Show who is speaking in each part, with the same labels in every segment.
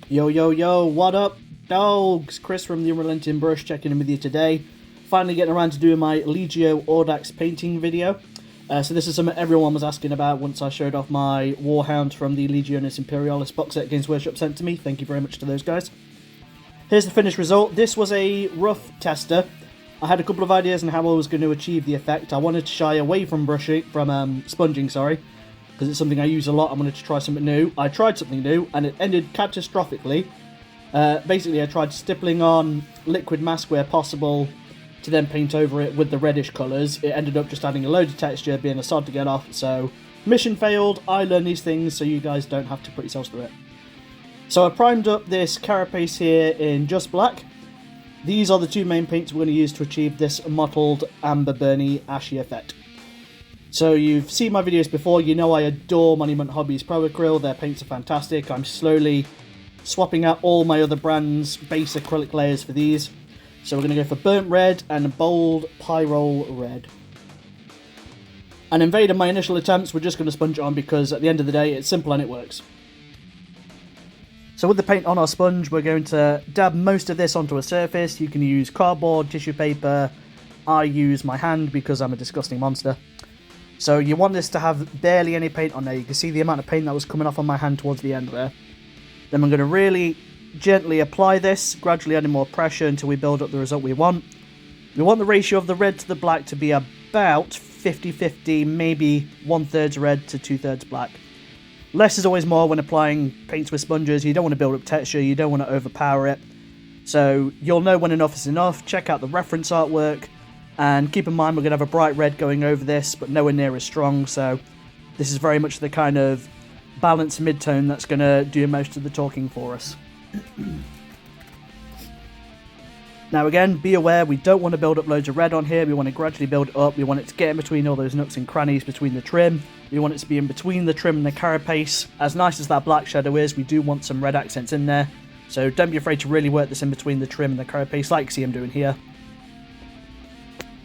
Speaker 1: Yo, yo, yo, what up, dogs? Chris from the Unrelenting Brush checking in with you today. Finally getting around to doing my Legio Audax painting video. So this is something everyone was asking about once I showed off my Warhound from the Legions Imperialis box set Games Workshop sent to me. Thank you very much to those guys. Here's the finished result. This was a rough tester. I had a couple of ideas on how I was going to achieve the effect. I wanted to shy away from sponging, because it's something I use a lot. I wanted to try something new. I tried something new, and it ended catastrophically. Basically, I tried stippling on liquid mask where possible to then paint over it with the reddish colours. It ended up just adding a load of texture, being a sod to get off, so mission failed. I learned these things so you guys don't have to put yourselves through it. So I primed up this carapace here in just black. These are the two main paints we're going to use to achieve this mottled, amber, burny, ashy effect. So you've seen my videos before, you know I adore Monument Hobbies Pro Acryl, their paints are fantastic. I'm slowly swapping out all my other brands' base acrylic layers for these. So we're going to go for Burnt Red and Bold Pyro Red. And in vain of my initial attempts, we're just going to sponge it on because at the end of the day it's simple and it works. So with the paint on our sponge, we're going to dab most of this onto a surface. You can use cardboard, tissue paper. I use my hand because I'm a disgusting monster. So you want this to have barely any paint on there. You can see the amount of paint that was coming off on my hand towards the end there. Then I'm going to really gently apply this, gradually adding more pressure until we build up the result we want. We want the ratio of the red to the black to be about 50-50, maybe 1/3 red to 2/3 black. Less is always more when applying paints with sponges. You don't want to build up texture, you don't want to overpower it. So you'll know when enough is enough. Check out the reference artwork. And keep in mind we're going to have a bright red going over this, but nowhere near as strong, so this is very much the kind of balanced mid-tone that's going to do most of the talking for us. Now again, be aware, we don't want to build up loads of red on here, we want to gradually build it up, we want it to get in between all those nooks and crannies between the trim, we want it to be in between the trim and the carapace. As nice as that black shadow is, we do want some red accents in there, so don't be afraid to really work this in between the trim and the carapace like you see I'm doing here.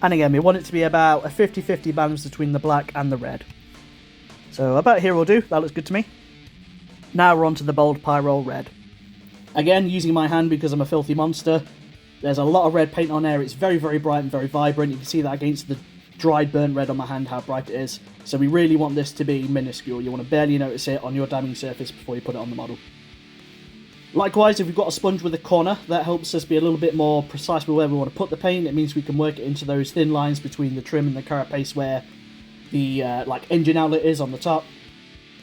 Speaker 1: And again, we want it to be about a 50-50 balance between the black and the red. So about here will do, that looks good to me. Now we're on to the Bold Pyro Red. Again, using my hand because I'm a filthy monster. There's a lot of red paint on there, it's very, very bright and very vibrant. You can see that against the dried burnt red on my hand, how bright it is. So we really want this to be minuscule. You want to barely notice it on your dabbing surface before you put it on the model. Likewise, if we've got a sponge with a corner, that helps us be a little bit more precise with where we want to put the paint. It means we can work it into those thin lines between the trim and the carapace where the engine outlet is on the top.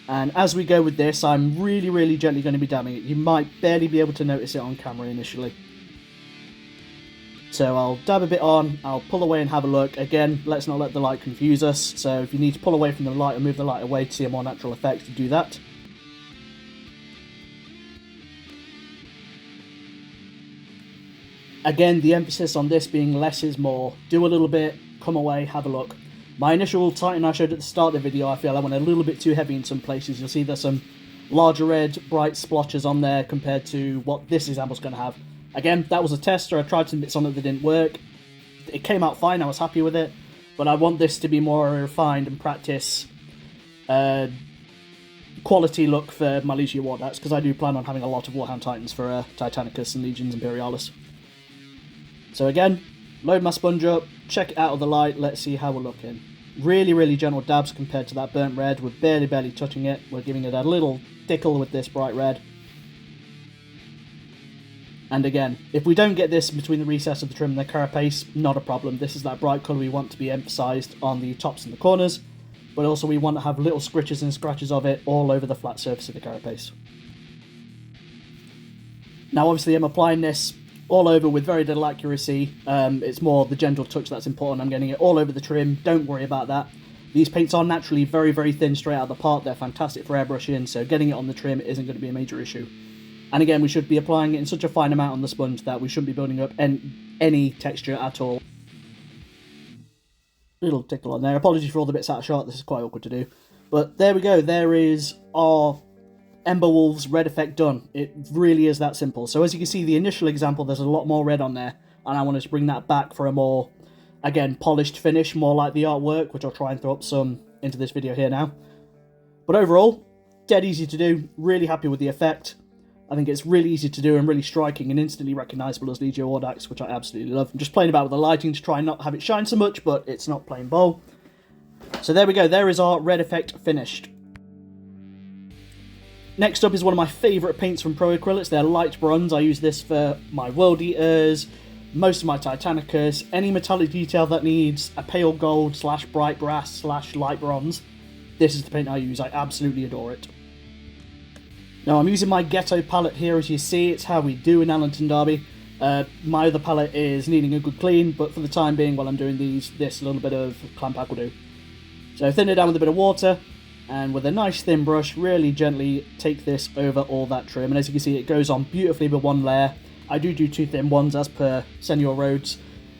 Speaker 1: And as we go with this, I'm really, really gently going to be dabbing it. You might barely be able to notice it on camera initially. So I'll dab a bit on, I'll pull away and have a look. Again, let's not let the light confuse us. So if you need to pull away from the light or move the light away to see a more natural effect, do that. Again, the emphasis on this being less is more. Do a little bit, come away, have a look. My initial Titan I showed at the start of the video, I feel I went a little bit too heavy in some places. You'll see there's some larger red, bright splotches on there compared to what this example's going to have. Again, that was a tester. I tried some bits on it that didn't work. It came out fine, I was happy with it. But I want this to be more refined and practice quality look for my Legio Audax, because I do plan on having a lot of Warhound Titans for Titanicus and Legions Imperialis. So again, load my sponge up, check it out of the light, let's see how we're looking. Really, really gentle dabs compared to that burnt red. We're barely touching it. We're giving it a little tickle with this bright red. And again, if we don't get this between the recess of the trim and the carapace, not a problem. This is that bright colour we want to be emphasised on the tops and the corners, but also we want to have little scritches and scratches of it all over the flat surface of the carapace. Now obviously I'm applying this all over with very little accuracy. It's more the gentle touch that's important. I'm getting it all over the trim, don't worry about that. These paints are naturally very, very thin straight out of the pot. They're fantastic for airbrushing, so getting it on the trim isn't going to be a major issue. And again, we should be applying it in such a fine amount on the sponge that we shouldn't be building up any texture at all. Little tickle on there. Apologies for all the bits out of shot, this is quite awkward to do. But there we go, there is our Ember Wolves red effect done. It really is that simple. So as you can see, the initial example, there's a lot more red on there, and I wanted to bring that back for a more, again, polished finish, more like the artwork, which I'll try and throw up some into this video here now. But overall, dead easy to do, really happy with the effect. I think it's really easy to do and really striking and instantly recognisable as Legio Audax, which I absolutely love. I'm just playing about with the lighting to try and not have it shine so much, but it's not plain bold. So there we go, there is our red effect finished. Next up is one of my favourite paints from Pro Acryl. It's their light bronze. I use this for my World Eaters, most of my Titanicus, any metallic detail that needs a pale gold / bright brass / light bronze. This is the paint I use. I absolutely adore it. Now I'm using my Ghetto palette here, as you see. It's how we do in Allenton Derby. My other palette is needing a good clean, but for the time being, while I'm doing this little bit of clam pack will do. So thin it down with a bit of water, and with a nice thin brush, really gently take this over all that trim. And as you can see, it goes on beautifully with one layer. I do 2 thin ones as per Senor Rhodes,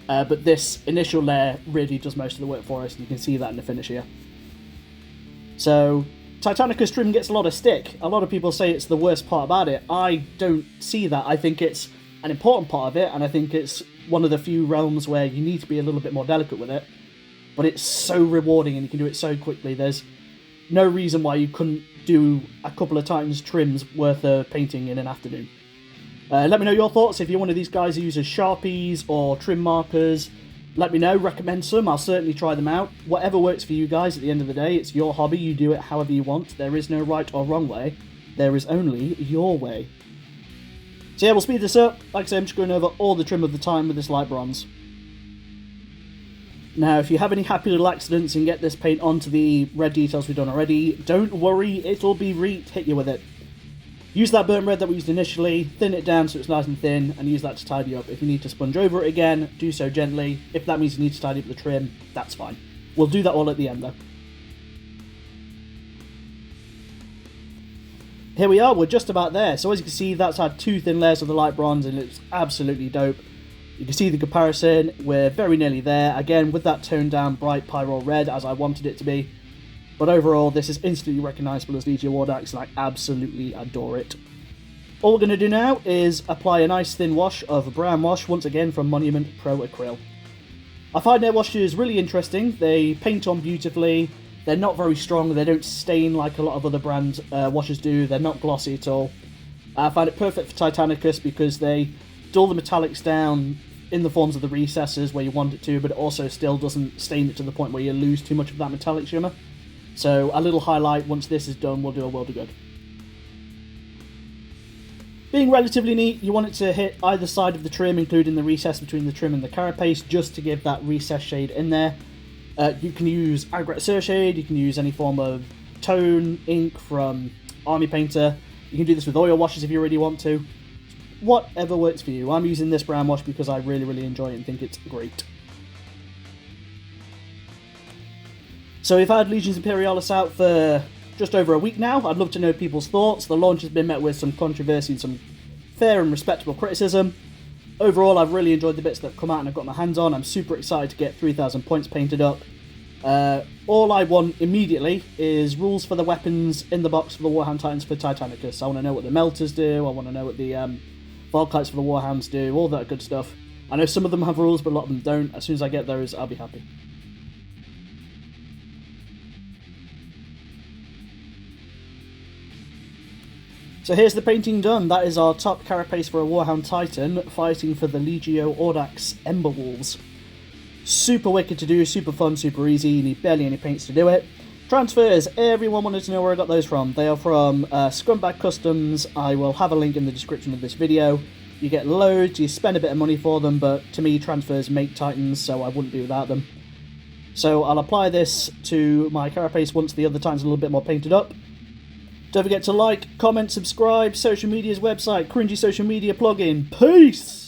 Speaker 1: but this initial layer really does most of the work for us, and you can see that in the finish here. So Titanicus trim gets a lot of stick. A lot of people say it's the worst part about it. I don't see that. I think it's an important part of it, and I think it's one of the few realms where you need to be a little bit more delicate with it. But it's so rewarding, and you can do it so quickly. There's no reason why you couldn't do a couple of times trims worth of painting in an afternoon. Let me know your thoughts. If you're one of these guys who uses Sharpies or trim markers, let me know, recommend some. I'll certainly try them out. Whatever works for you guys at the end of the day, it's your hobby, you do it however you want. There is no right or wrong way. There is only your way. So yeah, we'll speed this up. Like I said, I'm just going over all the trim of the time with this light bronze. Now, if you have any happy little accidents and get this paint onto the red details we've done already, don't worry, it'll be hit you with it. Use that burnt red that we used initially, thin it down so it's nice and thin, and use that to tidy up. If you need to sponge over it again, do so gently. If that means you need to tidy up the trim, that's fine. We'll do that all at the end though. Here we are, we're just about there. So as you can see, that's had 2 thin layers of the light bronze, and it's absolutely dope. You can see the comparison, we're very nearly there. Again, with that toned down bright Pyro Red as I wanted it to be. But overall, this is instantly recognisable as Legio Audax, and I absolutely adore it. All we're going to do now is apply a nice thin wash of brown wash, once again from Monument Pro Acryl. I find their washes really interesting. They paint on beautifully, they're not very strong, they don't stain like a lot of other brand washes do, they're not glossy at all. I find it perfect for Titanicus because they dull the metallics down in the forms of the recesses where you want it to, but it also still doesn't stain it to the point where you lose too much of that metallic shimmer. So a little highlight once this is done will do a world of good. Being relatively neat, you want it to hit either side of the trim, including the recess between the trim and the carapace, just to give that recess shade in there. You can use Agret Surshade, you can use any form of tone, ink from Army Painter. You can do this with oil washes if you really want to. Whatever works for you. I'm using this brown wash because I really enjoy it and think it's great. So we've had Legions Imperialis out for just over a week now. I'd love to know people's thoughts. The launch has been met with some controversy and some fair and respectable criticism. Overall, I've really enjoyed the bits that have come out and I've got my hands on. I'm super excited to get 3,000 points painted up. All I want immediately is rules for the weapons in the box for the Warhound Titans for Titanicus. I want to know what the melters do. I want to know what the Volkites for the Warhounds do. All that good stuff. I know some of them have rules, but a lot of them don't. As soon as I get those, I'll be happy. So here's the painting done. That is our top carapace for a Warhound Titan fighting for the Legio Audax Ember Wolves. Super wicked to do, super fun, super easy. You need barely any paints to do it. Transfers, everyone wanted to know where I got those from. They are from Scumbag Customs. I will have a link in the description of this video. You get loads, you spend a bit of money for them, but to me transfers make Titans, so I wouldn't be without them. So I'll apply this to my carapace once the other Titan's a little bit more painted up. Don't forget to like, comment, subscribe, social media's website, cringy social media plugin. Peace!